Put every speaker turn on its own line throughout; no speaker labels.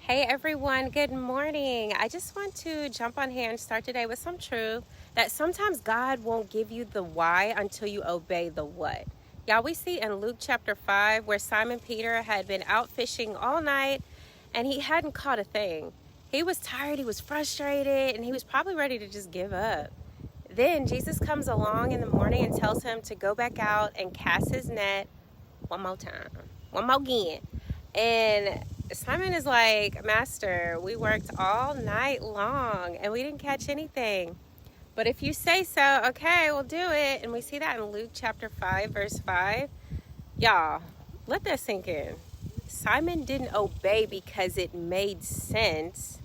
Hey everyone, good morning. I just want to jump on here and start today with some truth that sometimes God won't give you the why until you obey the what. Y'all, we see in Luke chapter 5 where Simon Peter had been out fishing all night and he hadn't caught a thing. He was tired, he was frustrated, and he was probably ready to just give up. Then Jesus comes along in the morning and tells him to go back out and cast his net one more time, one more again. And Simon is like, Master, we worked all night long and we didn't catch anything. But if you say so, okay, we'll do it. And we see that in Luke chapter 5, verse 5. Y'all, let that sink in. Simon didn't obey because it made sense.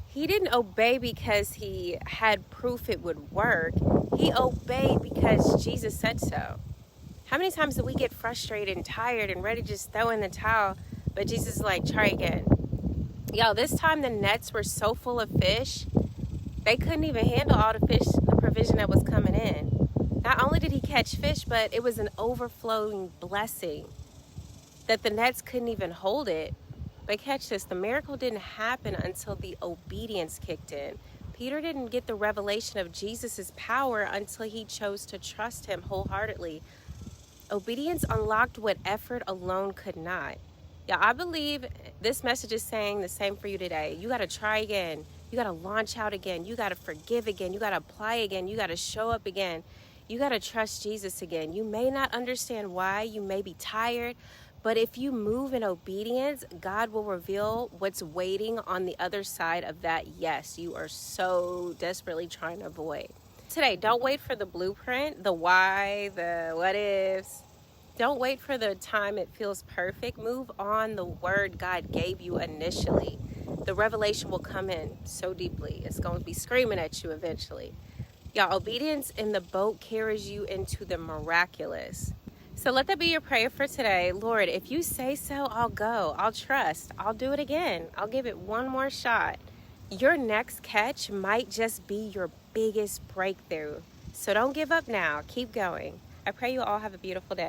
He didn't obey because he had proof it would work. He obeyed because Jesus said so. How many times do we get frustrated and tired and ready to just throw in the towel, but Jesus is like, try again. Y'all, this time the nets were so full of fish, they couldn't even handle all the fish, the provision that was coming in. Not only did he catch fish, but it was an overflowing blessing that the nets couldn't even hold it. But catch this, the miracle didn't happen until the obedience kicked in. Peter didn't get the revelation of Jesus's power until he chose to trust him wholeheartedly. Obedience unlocked what effort alone could not. Yeah, I believe this message is saying the same for you today. You got to try again. You got to launch out again. You got to forgive again. You got to apply again. You got to show up again. You got to trust Jesus again. You may not understand why. You may be tired. But if you move in obedience, God will reveal what's waiting on the other side of that yes you are so desperately trying to avoid. Today, don't wait for the blueprint, the why, the what ifs. Don't wait for the time it feels perfect. Move on the word God gave you initially. The revelation will come in so deeply. It's going to be screaming at you eventually. Y'all, obedience in the boat carries you into the miraculous. So let that be your prayer for today. Lord, if you say so, I'll go. I'll trust. I'll do it again. I'll give it one more shot. Your next catch might just be your biggest breakthrough. So don't give up now. Keep going. I pray you all have a beautiful day.